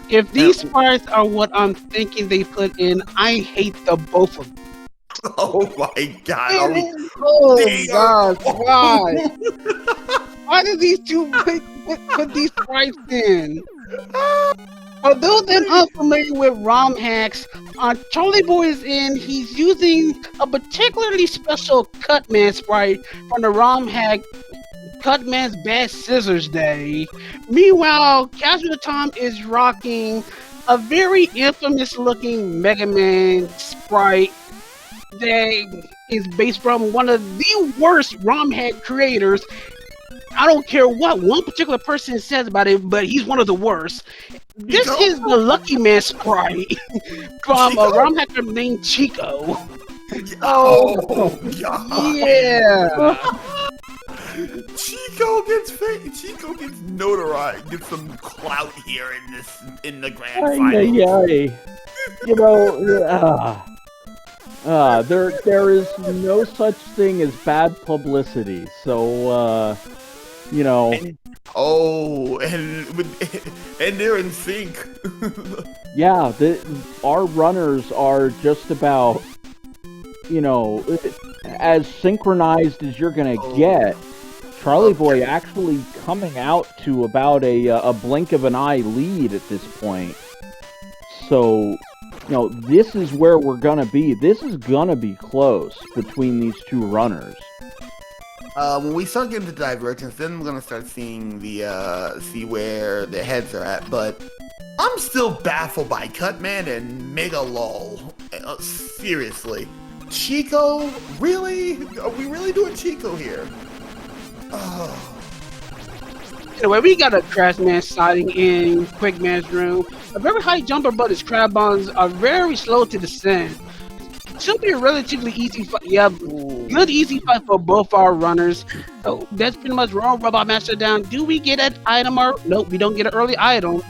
If these sprites are what I'm thinking they put in, I hate the both of them. Oh my God! Oh gosh, why? Why did these two put these sprites in? For those that are unfamiliar with ROM hacks, Charlieboy is in. He's using a particularly special Cutman sprite from the ROM hack Cutman's Bad Scissors Day. Meanwhile, Casual Tom is rocking a very infamous looking Mega Man sprite that is based from one of the worst ROM hack creators. I don't care what one particular person says about it, but he's one of the worst. This is the Lucky Man sprite from a ROM hacker named Chico. Oh God! Yeah. Chico gets notoriety, gets some clout here in the grand final. You know, there is no such thing as bad publicity. So, you know. And they're in sync. Yeah, our runners are just about, you know, as synchronized as you're gonna get. Charlieboy actually coming out to about a blink of an eye lead at this point. So, you know, this is where we're gonna be. This is gonna be close between these two runners. When we start getting to divergence, then we're gonna start seeing see where the heads are at. But I'm still baffled by Cutman and Mega Lol. Seriously, Chico, really? Are we really doing Chico here? Oh. Anyway, we got a Crashman sighting in Quickman's room. A very high jumper, but his crab bombs are very slow to descend. Should be a relatively easy fight. Yeah, good easy fight for both our runners. So that's pretty much Raw Robot Master down. Do we get an item or nope? We don't get an early item.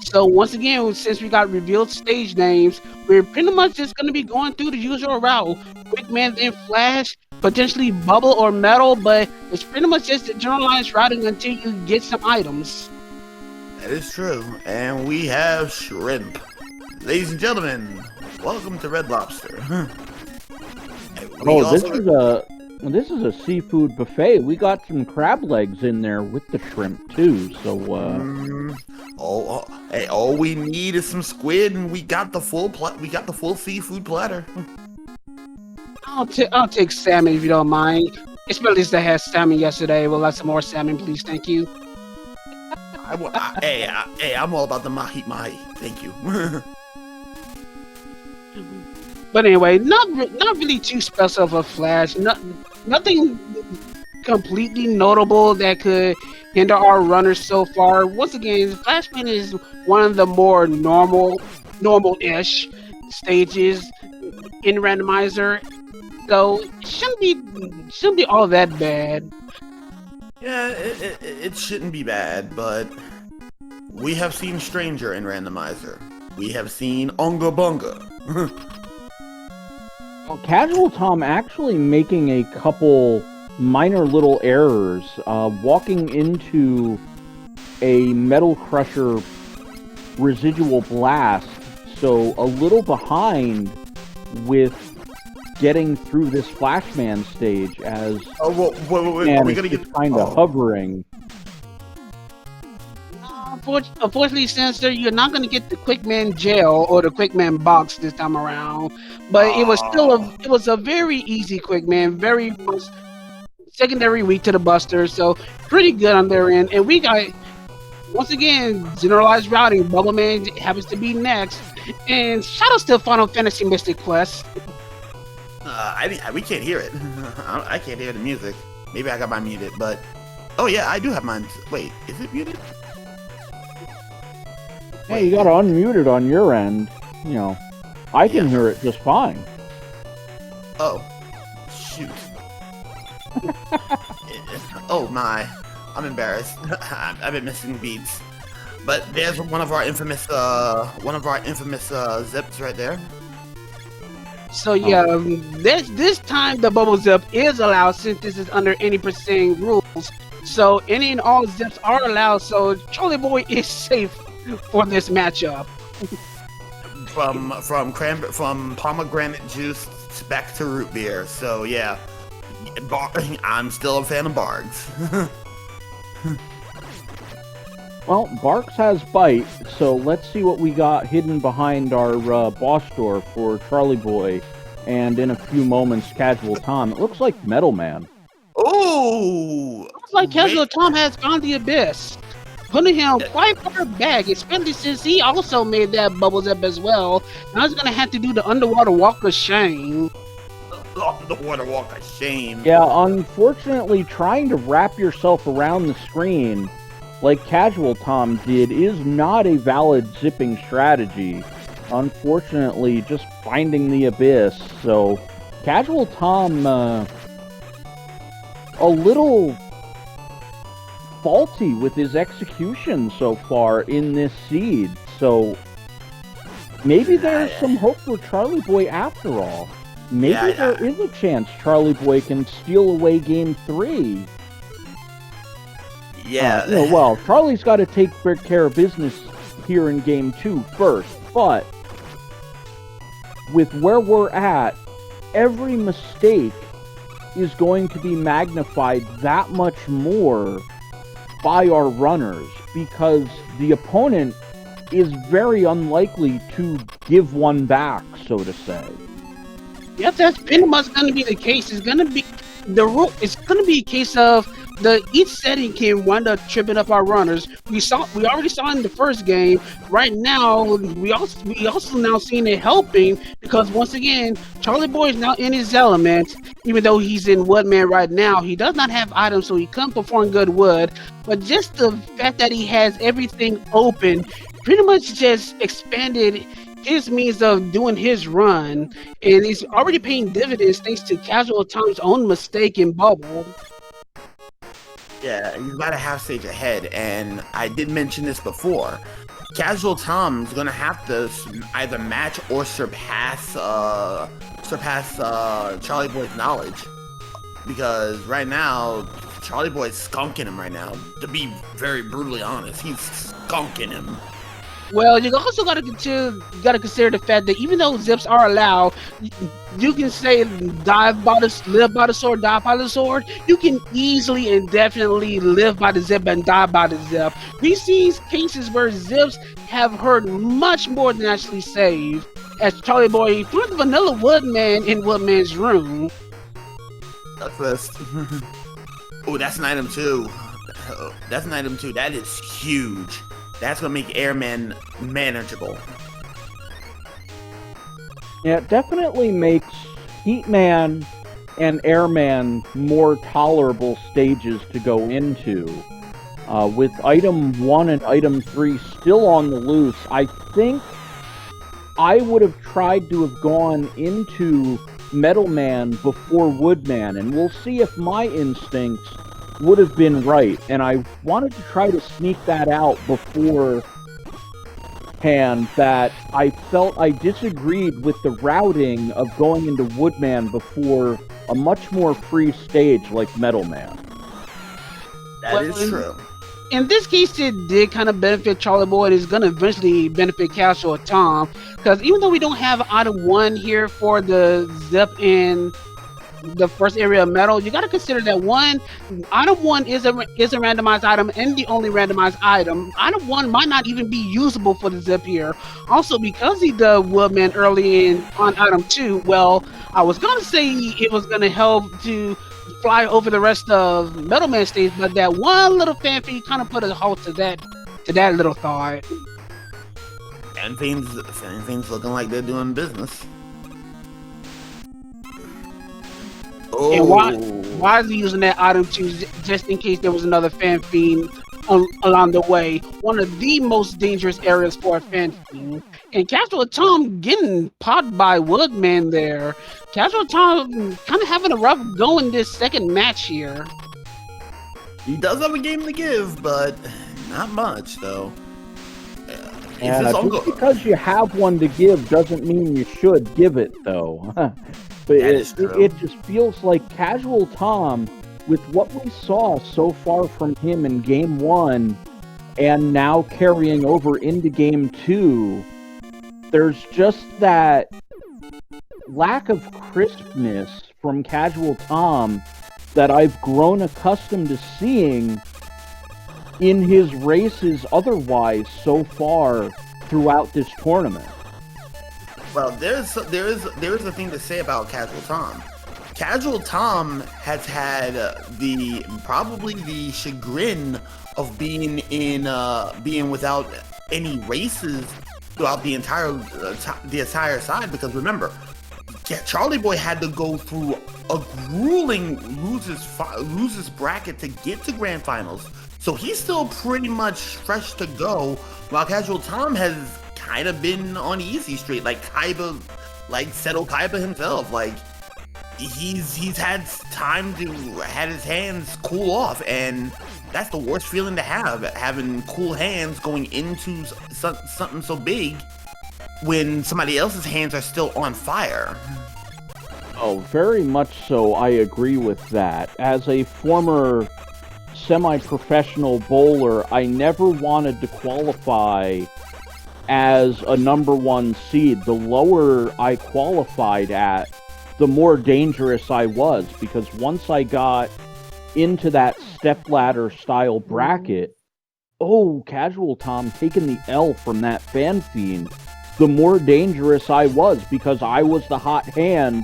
So once again, since we got revealed stage names, we're pretty much just gonna be going through the usual route. Quickman then Flash, potentially Bubble or Metal, but it's pretty much just a generalized routing until you get some items. That is true, and we have Shrimp. Ladies and gentlemen, welcome to Red Lobster. This is a seafood buffet. We got some crab legs in there with the shrimp too. So all we need is some squid, and we got the full seafood platter. I'll take salmon if you don't mind. Especially since I had salmon yesterday. We'll have some more salmon, please. Thank you. I'm all about the mahi. Thank you. But anyway, not really too special of a Flash. Nothing completely notable that could hinder our runners so far. Once again, Flashman is one of the more normal-ish stages in Randomizer, so it shouldn't be all that bad. Yeah, it shouldn't be bad, but we have seen Stranger in Randomizer. We have seen Unga Bunga. Casual Tom actually making a couple minor little errors, walking into a Metal Crusher residual blast, so a little behind with getting through this Flashman stage as wait, are we gonna get kind of hovering. Unfortunately, Sensor, you're not going to get the Quickman jail or the Quickman box this time around. But it was a very easy Quickman, very much secondary weak to the Buster, so pretty good on their end. And we got, once again, generalized routing. Bubble Man happens to be next, and shout out to Final Fantasy Mystic Quest. We can't hear it. I can't hear the music. Maybe I got mine muted, but oh yeah, I do have mine. Wait, is it muted? Hey, you gotta unmute it on your end. You know, I can hear it just fine. Oh, shoot. Oh my, I'm embarrassed. I've been missing beats. But there's one of our infamous zips right there. So yeah, this time the bubble zip is allowed since this is under any percent rules. So any and all zips are allowed. So Charlie Boy is safe for this matchup. From pomegranate juice back to root beer. So yeah, I'm still a fan of Bargs. Well, Barks has bite, so let's see what we got hidden behind our boss door for Charlie Boy, and in a few moments, Casual Tom. It looks like Metal Man. Oh! Looks like Casual Tom has found the abyss. Putting him quite far back, especially since he also made that bubble zip as well. Now he's gonna have to do the underwater walk of shame. Underwater walk of shame. Yeah, unfortunately, trying to wrap yourself around the screen like Casual Tom did is not a valid zipping strategy. Unfortunately, just finding the abyss. So, Casual Tom, a little faulty with his execution so far in this seed. So, maybe there's some hope for Charlie Boy after all. Maybe there is a chance Charlie Boy can steal away Game 3. Yeah. Well, Charlie's got to take care of business here in Game 2 first, but with where we're at, every mistake is going to be magnified that much more by our runners, because the opponent is very unlikely to give one back, so to say. Yep, that's pretty much going to be the case. It's going to be it's going to be a case of each setting can wind up tripping up our runners. We already saw in the first game. Right now, we also now seeing it helping, because once again, Charlie Boy is now in his element. Even though he's in Woodman right now, he does not have items, so he couldn't perform good wood. But just the fact that he has everything open, pretty much just expanded his means of doing his run, and he's already paying dividends thanks to Casual Tom's own mistake in Bubble. Yeah, he's about a half stage ahead, and I did mention this before. Casual Tom's gonna have to either match or surpass Charlie Boy's knowledge, because right now Charlie Boy's skunking him right now. To be very brutally honest, he's skunking him. Well, you also got to consider the fact that even though zips are allowed, you can say live by the sword, die by the sword. You can easily and definitely live by the zip and die by the zip. We see cases where zips have hurt much more than actually save. As Charlie Boy threw the vanilla Woodman in Woodman's room. That's oh, that's an item too. That's an item too. That is huge. That's gonna make Airman manageable. Yeah, it definitely makes Heatman and Airman more tolerable stages to go into. With item 1 and item 3 still on the loose, I think I would have tried to have gone into Metal Man before Woodman, and we'll see if my instincts would have been right, and I wanted to try to sneak that out beforehand, that I felt I disagreed with the routing of going into Woodman before a much more free stage like Metal Man. That is true. In this case, it did kind of benefit Charlie Boy. It is going to eventually benefit Casual Tom, because even though we don't have item 1 here for the zip in the first area of metal, you got to consider that item 1 is a randomized item, and the only randomized item. Item 1 might not even be usable for the zip here. Also, because he did Woodman early on item 2, well, I was gonna say it was gonna help to fly over the rest of Metal Man stage, but that one little fanfare kind of put a halt to that little thought. And things looking like they're doing business. Oh. And why is he using that item 2 just in case there was another fan fiend along the way? One of the most dangerous areas for a fan fiend. And Casual Tom getting popped by Woodman there. Casual Tom kind of having a rough go in this second match here. He does have a game to give, but not much though. Yeah, just because you have one to give doesn't mean you should give it though. But it just feels like Casual Tom with what we saw so far from him in Game 1 and now carrying over into Game 2, there's just that lack of crispness from Casual Tom that I've grown accustomed to seeing in his races otherwise so far throughout this tournament. Well, there is a thing to say about Casual Tom. Casual Tom has had probably the chagrin of being without any races throughout the entire side, because remember, Charlieboy had to go through a grueling losers bracket to get to grand finals, so he's still pretty much fresh to go, while Casual Tom has kind of been on easy street, like Kaiba, like Seto Kaiba himself. Like he's had time to had his hands cool off, and that's the worst feeling to have, having cool hands going into something so big when somebody else's hands are still on fire. Oh, very much so. I agree with that. As a former semi-professional bowler, I never wanted to qualify as a number 1 seed. The lower I qualified at, the more dangerous I was, because once I got into that stepladder style bracket, Casual Tom taking the L from that fan fiend, the more dangerous I was, because I was the hot hand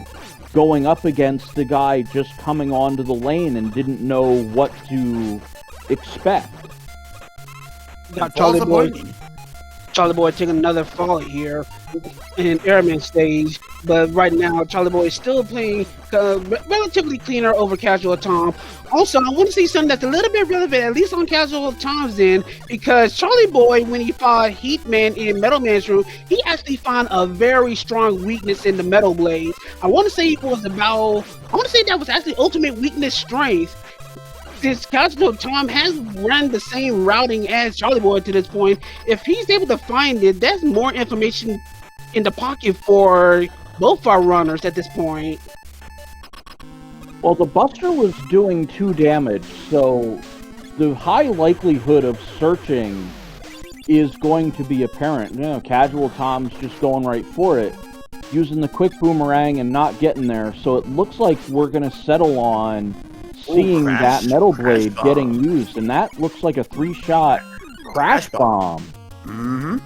going up against the guy just coming onto the lane and didn't know what to expect. Got Charlieboy taking another fall here in Airman stage, but right now Charlieboy is still playing relatively cleaner over Casual Tom. Also, I want to see something that's a little bit relevant, at least on Casual Tom's end, because Charlieboy, when he fought Heatman in Metal Man's room, he actually found a very strong weakness in the Metal Blades. I want to say that was actually ultimate weakness strength. Since Casual Tom has run the same routing as Charlieboy to this point, if he's able to find it, that's more information in the pocket for both our runners at this point. Well, the Buster was doing 2 damage, so the high likelihood of searching is going to be apparent. You know, Casual Tom's just going right for it, using the quick boomerang and not getting there, so it looks like we're going to settle on seeing that Metal Blade getting used, and that looks like a 3-shot crash bomb. Mm-hmm.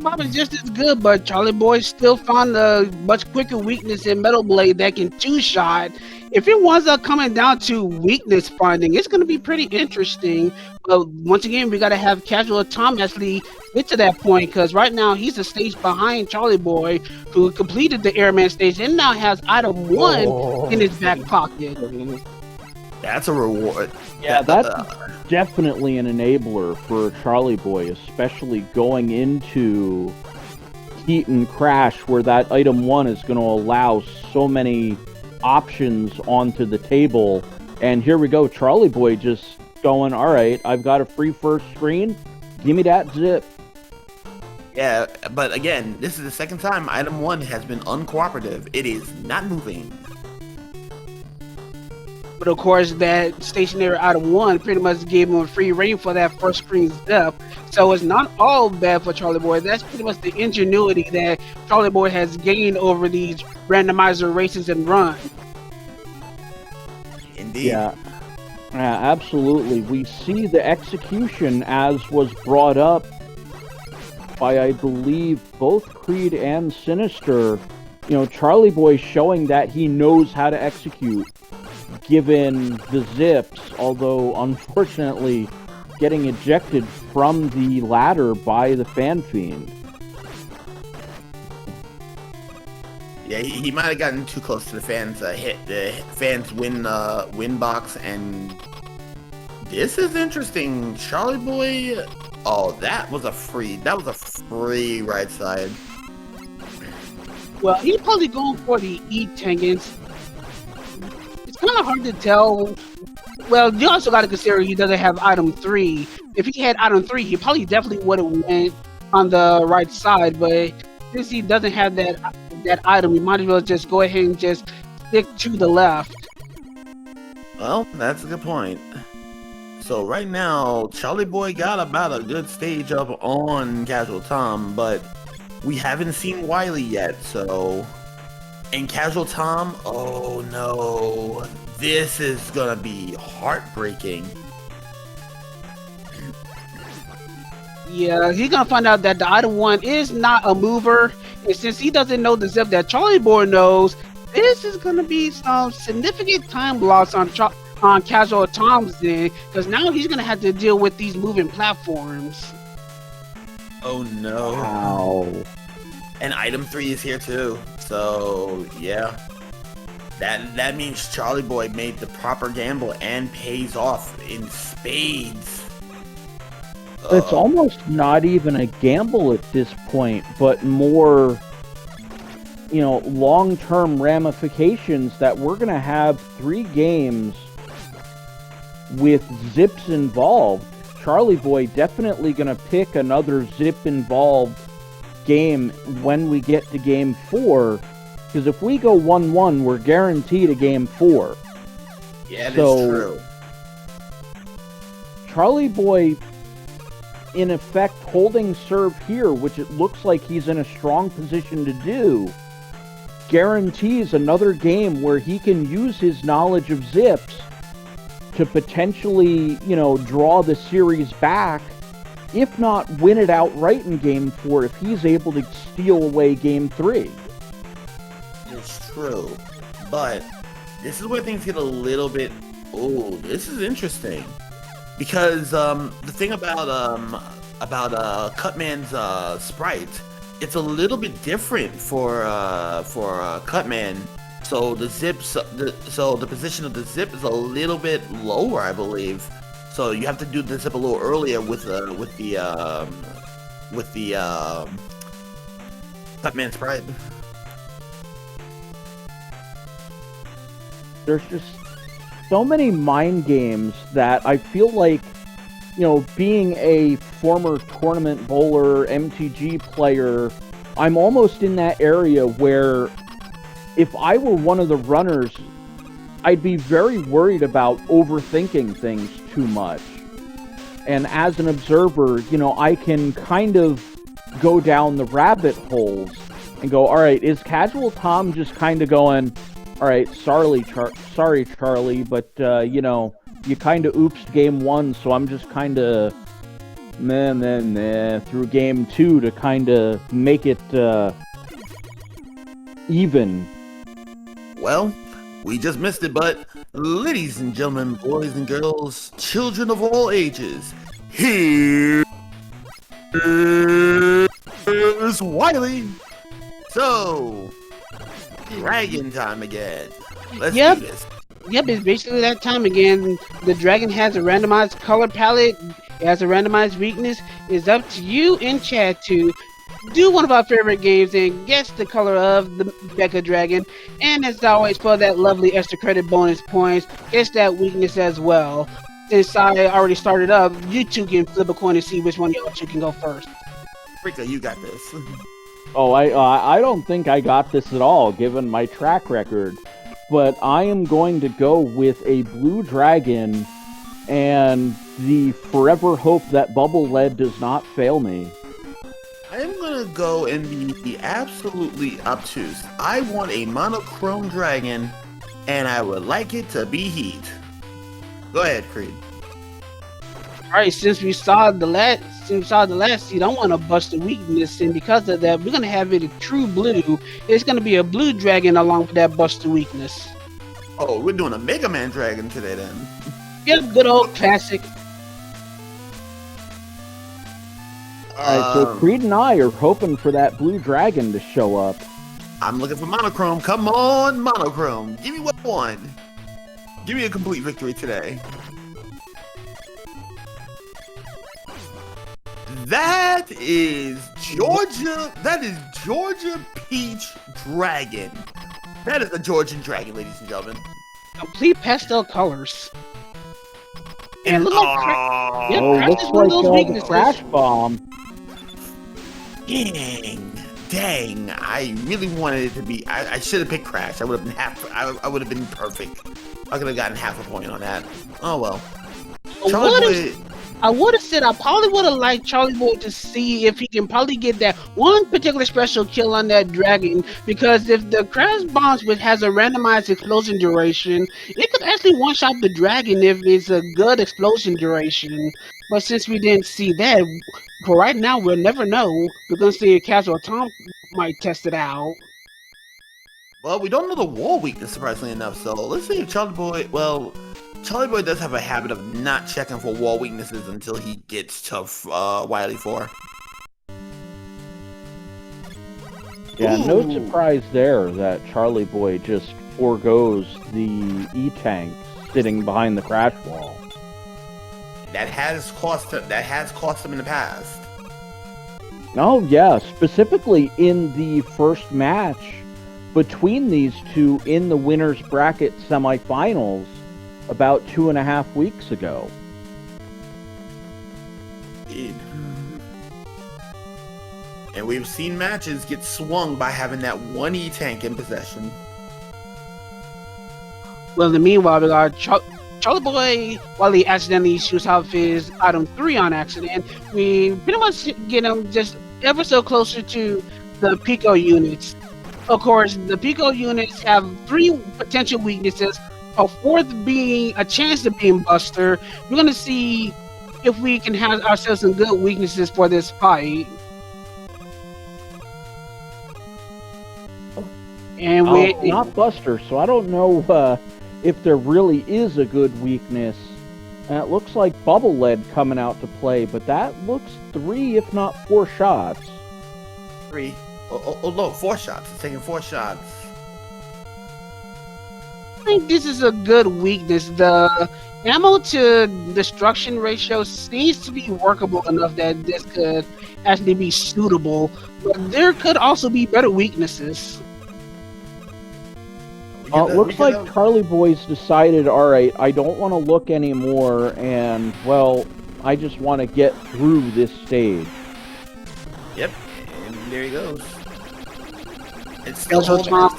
Bomb is just as good, but Charlieboy still found a much quicker weakness in Metal Blade that can 2-shot. If it winds up coming down to weakness finding, it's going to be pretty interesting. But once again, we got to have Casual Tom actually get to that point, because right now he's a stage behind Charlieboy, who completed the Airman stage and now has item 1 in his back pocket. That's a reward. Yeah, that's definitely an enabler for Charlieboy, especially going into Heat and Crash, where that item 1 is going to allow so many options onto the table. And here we go, Charlieboy just going, alright, I've got a free first screen, give me that zip. Yeah, but again, this is the second time item 1 has been uncooperative. It is not moving. But of course, that stationary item 1 pretty much gave him a free reign for that first screen step. So it's not all bad for Charlieboy. That's pretty much the ingenuity that Charlieboy has gained over these randomizer races and runs. Indeed. Yeah, absolutely. We see the execution, as was brought up by, I believe, both Creed and Sinister. You know, Charlieboy showing that he knows how to execute, given the zips, although unfortunately getting ejected from the ladder by the fan fiend. Yeah, he might have gotten too close to the fans hit the fans win box, and this is interesting. Charlieboy, that was a free right side. Well, he's probably going for the E-Tangents. It's kind of hard to tell. Well, you also got to consider he doesn't have item 3. If he had item 3, he probably definitely would have went on the right side. But since he doesn't have that item, you might as well just go ahead and just stick to the left. Well, that's a good point. So right now, Charlieboy got about a good stage up on Casual Tom, but we haven't seen Wily yet, so... And Casual Tom, oh no, this is gonna be heartbreaking. Yeah, he's gonna find out that the item one is not a mover, and since he doesn't know the zip that Charlieboy knows, this is gonna be some significant time loss on Casual Tom's end, because now he's gonna have to deal with these moving platforms. Oh no. Wow. And item 3 is here too. So yeah. That means Charlieboy made the proper gamble and pays off in spades. It's almost not even a gamble at this point, but more, long-term ramifications that we're going to have 3 games with zips involved. Charlieboy definitely going to pick another zip-involved game when we get to game 4, because if we go 1-1, we're guaranteed a game 4. Yeah, that's true. Charlieboy, in effect, holding serve here, which it looks like he's in a strong position to do, guarantees another game where he can use his knowledge of zips to potentially, draw the series back, if not win it outright in game 4 if he's able to steal away game 3. It's true, but this is where things get a little bit, this is interesting. Because the thing about Cutman's sprite, it's a little bit different for Cutman. So the zips, the position of the zip is a little bit lower, I believe. So you have to do the zip a little earlier with the Cutman sprite. There's just so many mind games that I feel like, being a former tournament bowler, MTG player, I'm almost in that area where if I were one of the runners, I'd be very worried about overthinking things too much. And as an observer, I can kind of go down the rabbit holes and go, all right, is Casual Tom just kind of going, all right, sorry, Charlie, but, you kind of oopsed game 1, so I'm just kind of meh through game 2 to kind of make it even. Well, we just missed it, but ladies and gentlemen, boys and girls, children of all ages, here is Wily. So, dragon time again. Let's do this. Yep, it's basically that time again. The dragon has a randomized color palette. It has a randomized weakness. It's up to you in chat to do one of our favorite games and guess the color of the Becca dragon. And as always, for that lovely extra credit bonus points, guess that weakness as well. Since I already started up, you two can flip a coin to see which one of y'all two can go first. Rika, you got this. Oh, I don't think I got this at all, given my track record. But I am going to go with a blue dragon and the forever hope that bubble lead does not fail me. I'm gonna go and be absolutely obtuse. I want a monochrome dragon, and I would like it to be heat. Go ahead, Creed. Alright, since we saw the last seed, I want to bust the weakness, and because of that, we're gonna have it a true blue. It's gonna be a blue dragon along with that bust the weakness. Oh, we're doing a Mega Man dragon today then. Yep, good old classic. Alright, so Creed and I are hoping for that blue dragon to show up. I'm looking for monochrome. Come on, monochrome. Give me what I want. Give me a complete victory today. That is Georgia Peach Dragon. That is a Georgian dragon, ladies and gentlemen. Complete pastel colors. And look like looks like the Crash Bomb. Dang! I really wanted it to be. I should have picked Crash. I would have been I would have been perfect. I could have gotten half a point on that. Oh well. I would have said I probably would have liked Charlieboy to see if he can probably get that one particular special kill on that dragon, because if the crash bombs has a randomized explosion duration, it could actually one-shot the dragon if it's a good explosion duration. But since we didn't see that, for right now we'll never know. We're gonna see if Casual Tom might test it out. Well, we don't know the wall weakness, surprisingly enough, so let's see if Charlieboy, well, Charlieboy does have a habit of not checking for wall weaknesses until he gets to Wily 4. Yeah, Ooh. no surprise there that Charlieboy just forgoes the E-tank sitting behind the crash wall. That has cost him in the past. Oh yeah, specifically in the first match between these two in the winner's bracket semifinals about 2.5 weeks ago. Indeed. And we've seen matches get swung by having that one E-tank in possession. Well, in the meanwhile, we got Charlieboy, while he accidentally shoots off his item 3 on accident, we pretty much get him just ever so closer to the Pico units. Of course, the Pico units have 3 potential weaknesses, a 4th being a chance of being Buster. We're going to see if we can have ourselves some good weaknesses for this fight. And not Buster, so I don't know if there really is a good weakness. It looks like Bubble Lead coming out to play, but that looks 3 if not 4 shots. 3. Oh look, 4 shots. It's taking 4 shots. I think this is a good weakness. The ammo to destruction ratio seems to be workable enough that this could actually be suitable, but there could also be better weaknesses. Looks like Charlieboy's decided, alright, I don't want to look anymore, and, well, I just want to get through this stage. Yep, and there he goes. It's Casual Tom.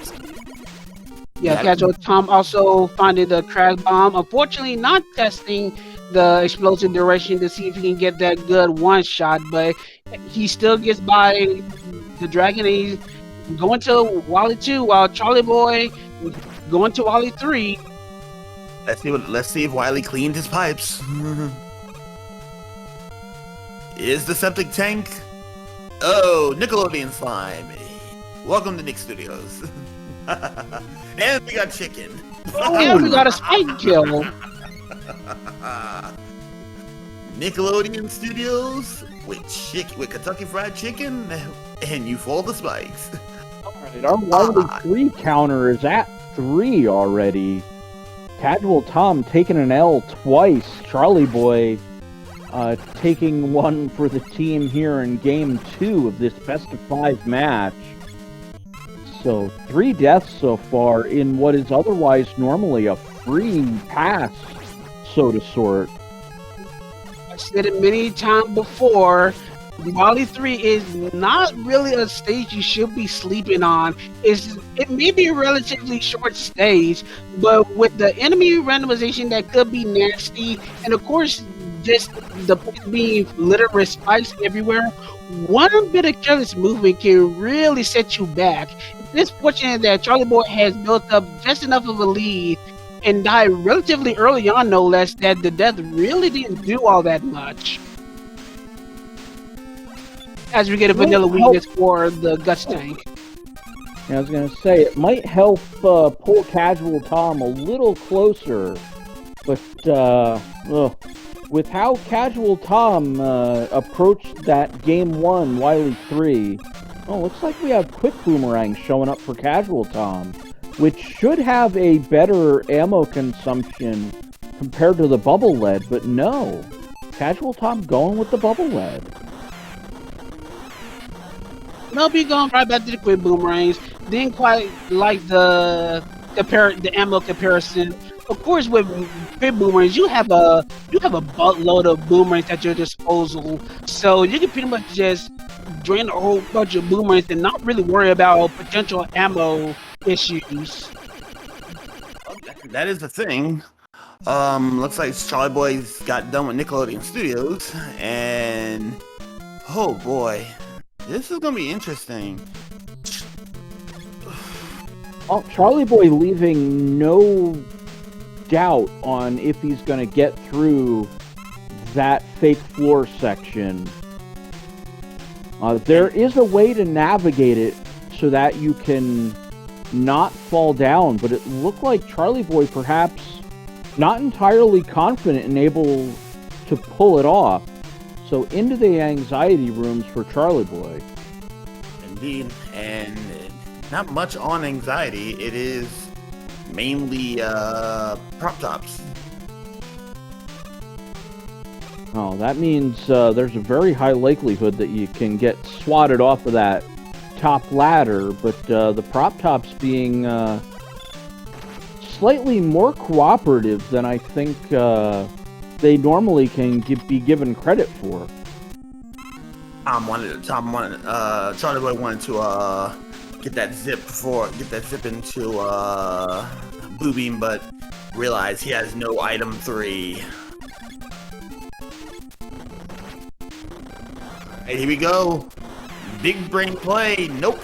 Yeah, Casual Tom also finding the crash bomb. Unfortunately, not testing the explosion duration to see if he can get that good one shot, but he still gets by the dragon. And he's going to Wally 2 while Charlieboy going to Wally 3. Let's see if Wily cleaned his pipes. Is the septic tank? Oh, Nickelodeon slime. Welcome to Nick Studios. And we got chicken. And we got a spike kill. Nickelodeon Studios with Kentucky Fried Chicken, and you fall the spikes. Alright, our Wily 3 counter is at 3 already. Casual Tom taking an L twice. Charlieboy taking one for the team here in Game 2 of this best of 5 match. So 3 deaths so far in what is otherwise normally a free pass, so to sort. I've said it many times before, Wally 3 is not really a stage you should be sleeping on. It may be a relatively short stage, but with the enemy randomization that could be nasty, and of course just the place being littered with spikes everywhere, one bit of careless movement can really set you back. It's fortunate that Charlieboy has built up just enough of a lead and died relatively early on, no less, that the death really didn't do all that much. As we get a vanilla weakness for the Guts tank. I was going to say, it might help pull Casual Tom a little closer, but with how Casual Tom approached that Game 1 Wily 3, looks like we have Quick Boomerang showing up for Casual Tom, which should have a better ammo consumption compared to the Bubble Lead, but no. Casual Tom going with the Bubble Lead. I'll be going right back to the Quick Boomerangs. Didn't quite like the ammo comparison. Of course, with Quick Boomerangs, you have a buttload of boomerangs at your disposal, so you can pretty much just drain a whole bunch of boomerangs and not really worry about potential ammo issues. that is the thing. Looks like Charlieboy's got done with Nickelodeon Studios, and oh boy, this is gonna be interesting. Well, Charlieboy leaving no doubt on if he's going to get through that fake floor section. There is a way to navigate it so that you can not fall down, but it looked like Charlieboy perhaps not entirely confident and able to pull it off. So into the anxiety rooms for Charlieboy. Indeed, and not much on anxiety. It is mainly prop tops. Oh, that means there's a very high likelihood that you can get swatted off of that top ladder, but the prop tops being slightly more cooperative than I think they normally can be given credit for. Charlieboy wanted to get that zip into Blue Beam, but realized he has no item 3. Hey, here we go. Big brain play. Nope.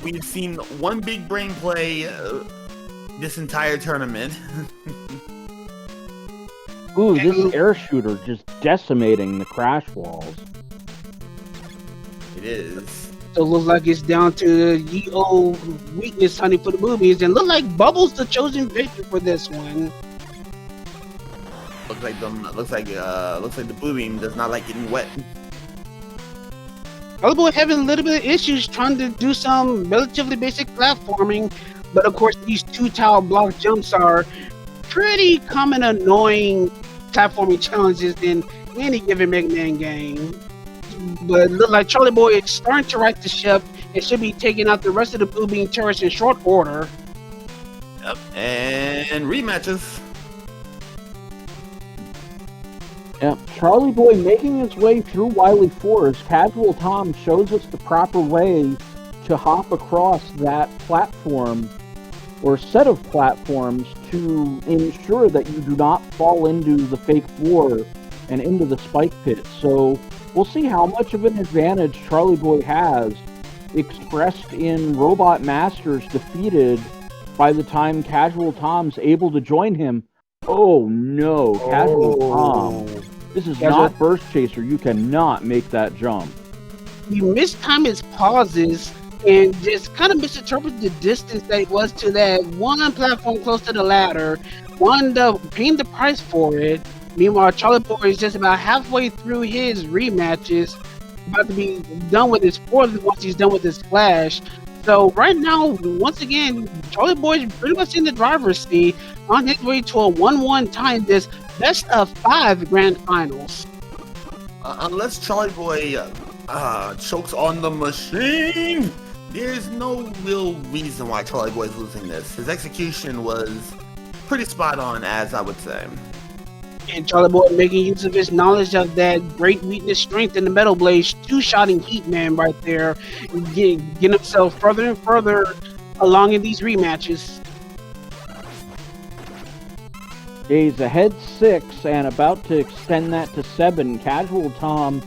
We've seen one big brain play this entire tournament. Ooh, this air shooter just decimating the crash walls. It is. So it looks like it's down to the ye old weakness hunting for the boobies, and look like Bubbles the chosen victor for this one. Looks like the Blue Beam does not like getting wet. Charlieboy having a little bit of issues trying to do some relatively basic platforming, but of course these 2 tile block jumps are pretty common annoying platforming challenges in any given Mega Man game. But it looks like Charlieboy is starting to right the ship and should be taking out the rest of the Blue Beam turrets in short order. Yep, and rematches. Yeah, Charlieboy making his way through Wily Forest. Casual Tom shows us the proper way to hop across that platform or set of platforms to ensure that you do not fall into the fake floor and into the spike pit. So we'll see how much of an advantage Charlieboy has, expressed in Robot Masters defeated by the time Casual Tom's able to join him. Oh no, Casual Tom. This is not Burst Chaser. You cannot make that jump. You mistime his pauses and just kind of misinterpret the distance that it was to that one platform close to the ladder, wound up paying the price for it. Meanwhile, Charlieboy is just about halfway through his rematches, about to be done with his 4th once he's done with his flash. So right now, once again, Charlieboy is pretty much in the driver's seat on his way to a 1-1 tie in this best of 5 grand finals. Unless Charlieboy chokes on the machine, there's no real reason why Charlieboy is losing this. His execution was pretty spot on, as I would say. And Charlieboy making use of his knowledge of that great weakness strength in the Metal Blade, 2-shotting Heat Man right there, getting himself further and further along in these rematches. He's ahead 6 and about to extend that to 7. Casual Tom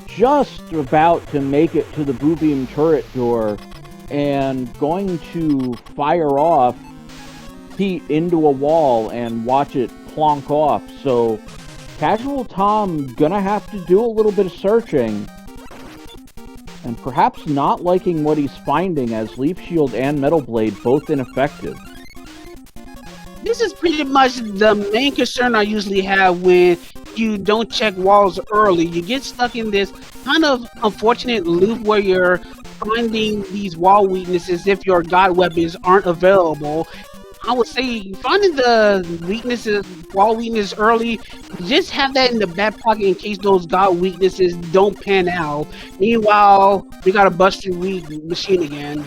just about to make it to the Blue Beam turret door and going to fire off Heat into a wall and watch it plonk off. So Casual Tom gonna have to do a little bit of searching and perhaps not liking what he's finding, as Leaf Shield and Metal Blade both ineffective. This is pretty much the main concern I usually have when you don't check walls early. You get stuck in this kind of unfortunate loop where you're finding these wall weaknesses if your god weapons aren't available. I would say finding the weaknesses, wall weakness early, just have that in the back pocket in case those god weaknesses don't pan out. Meanwhile, we got a busted weak machine again.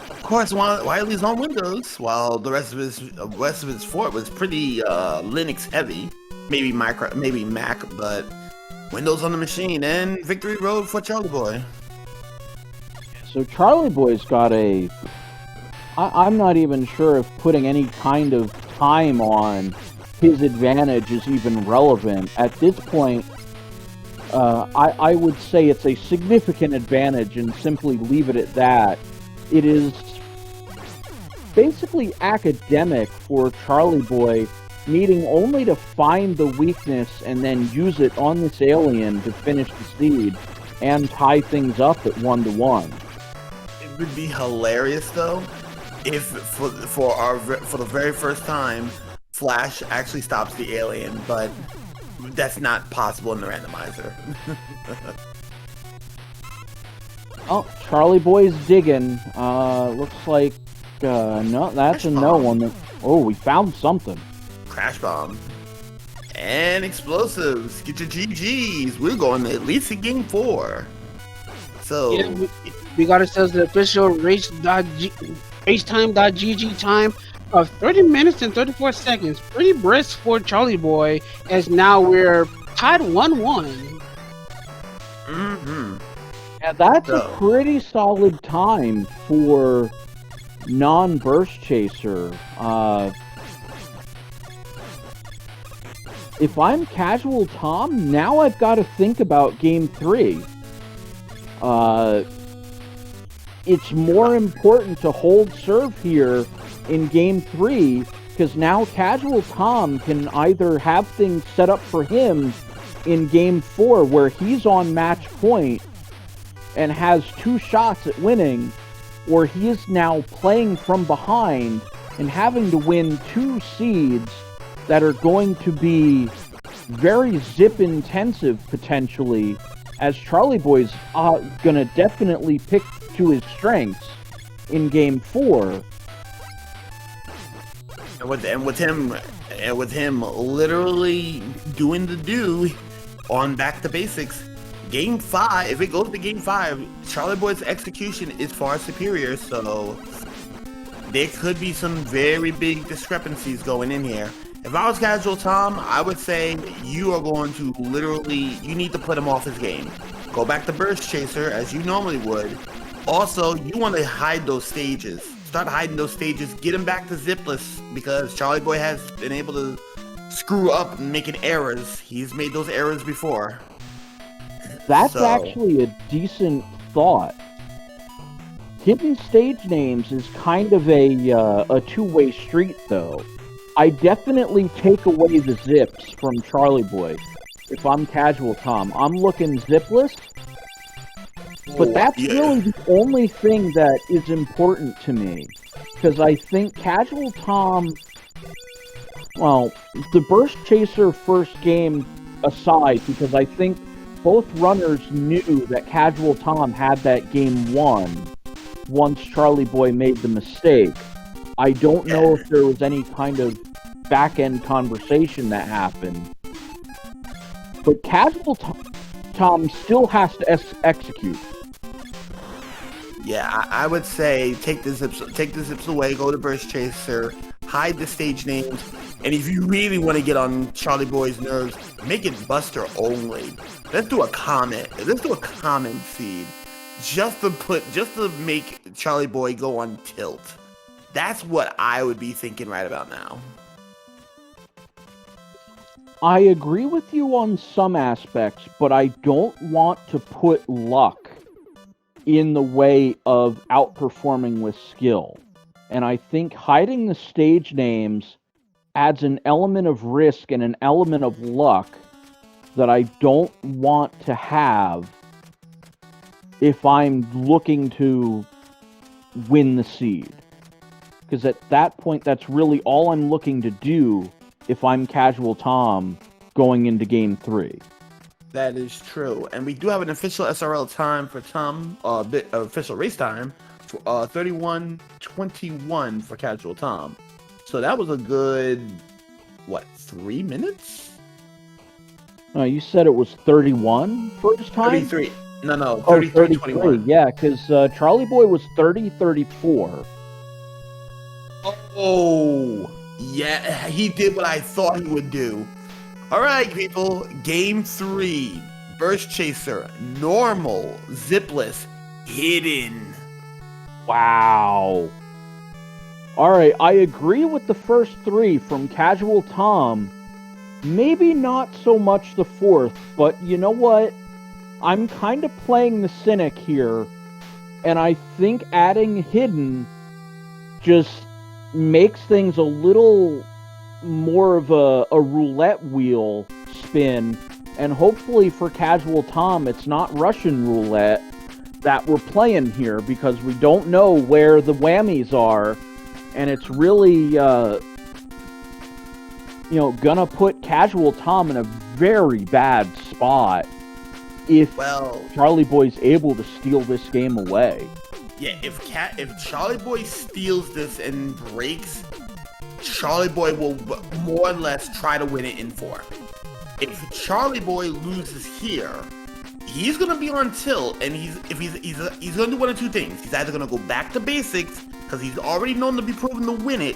Of course, Wily's on Windows, while the rest of his fort was pretty Linux heavy. Maybe Mac, but Windows on the machine, and victory road for Charlieboy. So Charlieboy's got a I'm not even sure if putting any kind of time on his advantage is even relevant. At this point, I would say it's a significant advantage and simply leave it at that. It is basically academic for Charlieboy needing only to find the weakness and then use it on this alien to finish the seed and tie things up at 1-1. It would be hilarious though if for the very first time Flash actually stops the alien, but that's not possible in the randomizer. Oh, Charlieboy's digging. Looks like no, that's Crash a no bomb. one. Oh, we found something. Crash bomb. And explosives. Get your GGs. We're going at least in game 4. So Yeah, we got ourselves the official racetime.gg time of 30 minutes and 34 seconds. Pretty brisk for Charlieboy, as now we're tied 1-1. mm-hmm. Yeah, that's So- a pretty solid time for non-burst chaser. If I'm casual Tom, now I've got to think about game 3. It's more important to hold serve here in game 3, because now casual Tom can either have things set up for him in game 4 where he's on match point and has 2 shots at winning, or he is now playing from behind and having to win 2 seeds that are going to be very zip intensive potentially, as Charlieboy's gonna definitely pick to his strengths in game 4. And with him literally doing the do on back to basics, game 5, if it goes to game 5, Charlieboy's execution is far superior, so there could be some very big discrepancies going in here. If I was casual Tom, I would say you are going to you need to put him off his game. Go back to Burst Chaser as you normally would. Also, you want to hide those stages. Start hiding those stages. Get him back to zipless, because Charlieboy has been able to screw up and making errors. He's made those errors before. That's actually a decent thought. Hidden stage names is kind of a two-way street, though. I definitely take away the zips from Charlieboy. If I'm casual Tom, I'm looking zipless. But that's really the only thing that is important to me. Because I think casual Tom... Well, the Burst Chaser first game aside, because I think both runners knew that casual Tom had that game won once Charlieboy made the mistake. I don't know if there was any kind of back-end conversation that happened. But casual Tom still has to execute. Yeah, I would say take the zips away, go to Burst Chaser, hide the stage names, and if you really want to get on Charlieboy's nerves, make it Buster only. Let's do a comment. Let's do a comment seed. Just to make Charlieboy go on tilt. That's what I would be thinking right about now. I agree with you on some aspects, but I don't want to put luck in the way of outperforming with skill. And I think hiding the stage names adds an element of risk and an element of luck that I don't want to have if I'm looking to win the seed. Because at that point, that's really all I'm looking to do if I'm casual Tom going into game 3. That is true. And we do have an official SRL time for Tom, official race time, for 31:21 for casual Tom. So that was a good, 3 minutes? You said it was 31 first time? 33. No, Oh, 33:21. Yeah, because Charlieboy was 30-34. Oh, yeah, he did what I thought he would do. All right, people, game 3, Burst Chaser, normal, zipless, hidden. Wow. All right, I agree with the first three from Casual Tom. Maybe not so much the fourth, but you know what? I'm kind of playing the cynic here, and I think adding Hidden just makes things a little more of a roulette wheel spin, and hopefully for Casual Tom, it's not Russian roulette that we're playing here, because we don't know where the whammies are, and it's really, gonna put Casual Tom in a very bad spot if Charlieboy's able to steal this game away. Yeah, if Charlieboy steals this and breaks, Charlieboy will more or less try to win it in 4. If Charlieboy loses here, he's gonna be on tilt, and he's gonna do one of two things. He's either gonna go back to basics because he's already known to be proven to win it,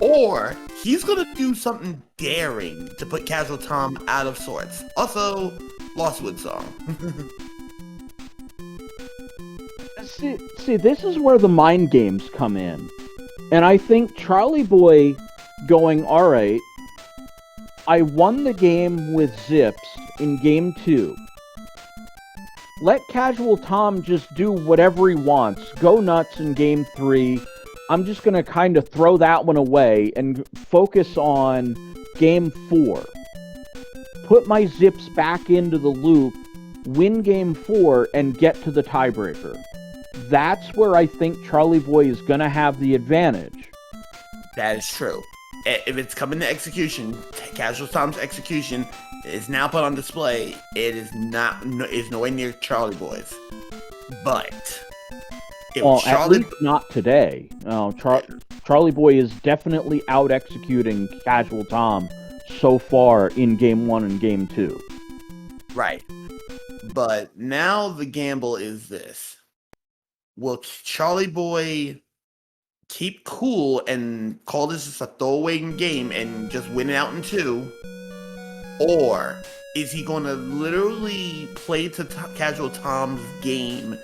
or he's gonna do something daring to put Casual Tom out of sorts. Also, Lostwood song. See, this is where the mind games come in. And I think Charlieboy going, alright, I won the game with Zips in Game 2. Let Casual Tom just do whatever he wants. Go nuts in Game 3. I'm just going to kind of throw that one away and focus on Game 4. Put my Zips back into the loop, win Game 4, and get to the tiebreaker. That's where I think Charlieboy is going to have the advantage. That is true. If it's coming to execution, Casual Tom's execution is now put on display. It is nowhere near Charlieboy's. But at least not today. Charlieboy is definitely out executing Casual Tom so far in Game 1 and Game 2. Right. But now the gamble is this. Will Charlieboy keep cool and call this just a throwaway game and just win it out in 2? Or is he going to literally play to Casual Tom's game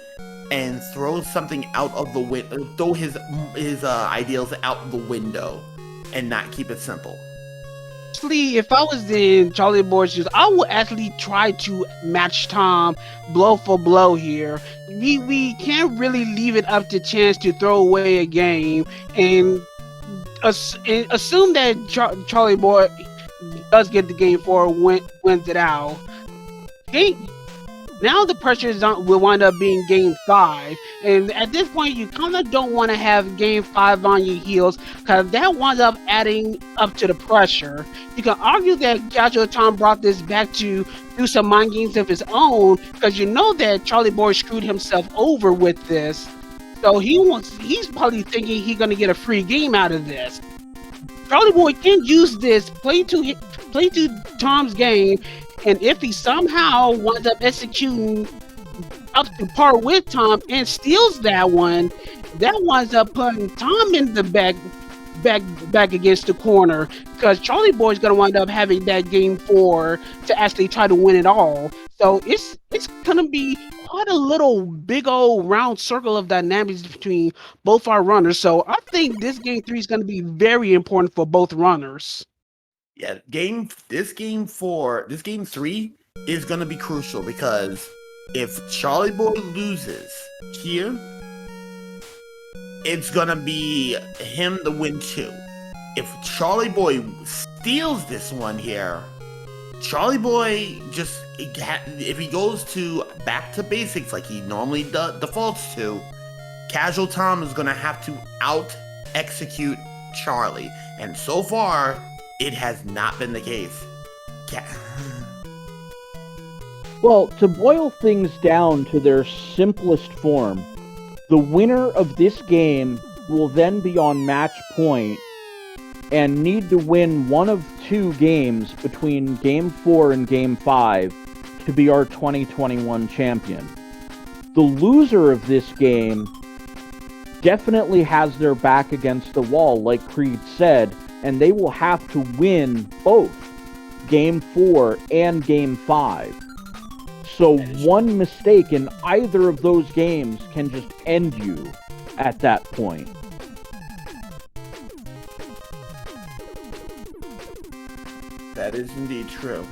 and throw something out of the window, throw his ideals out the window and not keep it simple? Actually, if I was in Charlieboy's shoes, I would actually try to match Tom blow for blow here. We can't really leave it up to chance to throw away a game and assume that Charlieboy does get the game 4, wins it out. Now the pressure will wind up being Game 5, and at this point you kind of don't want to have Game 5 on your heels, because that winds up adding up to the pressure. You can argue that Casual Tom brought this back to do some mind games of his own, because you know that Charlieboy screwed himself over with this, so he's probably thinking he's going to get a free game out of this. Charlieboy can use this, play to Tom's game, and if he somehow winds up executing up to par with Tom and steals that one, that winds up putting Tom in the back against the corner, because Charlieboy's gonna wind up having that Game 4 to actually try to win it all. So it's gonna be quite a little big old round circle of dynamics between both our runners. So I think this Game 3 is gonna be very important for both runners. Yeah, Game 3 is going to be crucial, because if Charlieboy loses here, it's going to be him to win 2. If Charlieboy steals this one here, Charlieboy if he goes to back to basics like he normally defaults to, Casual Tom is going to have to out execute Charlie. And so far, it has not been the case. Well, to boil things down to their simplest form, the winner of this game will then be on match point and need to win one of 2 games between Game 4 and Game 5 to be our 2021 champion. The loser of this game definitely has their back against the wall, like Creed said, and they will have to win both Game 4 and Game 5. So one mistake in either of those games can just end you at that point. That is indeed true.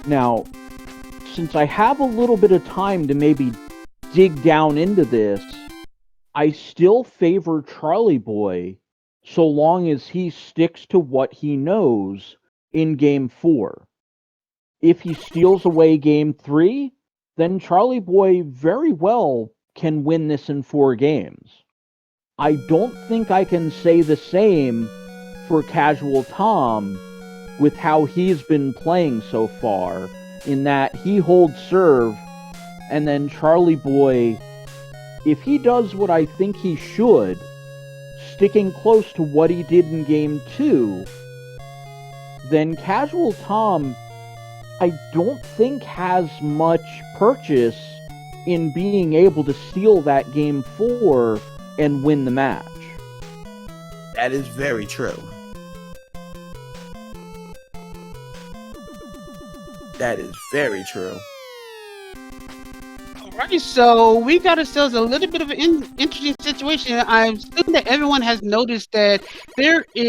Now, since I have a little bit of time to maybe dig down into this, I still favor Charlieboy so long as he sticks to what he knows in Game 4. If he steals away Game 3, then Charlieboy very well can win this in 4 games. I don't think I can say the same for Casual Tom with how he's been playing so far, in that he holds serve, and then Charlieboy, if he does what I think he should, sticking close to what he did in Game 2, then Casual Tom, I don't think has much purchase in being able to steal that Game 4 and win the match. That is very true. That is very true. Alright, so we got ourselves a little bit of an interesting situation. I assume that everyone has noticed that there is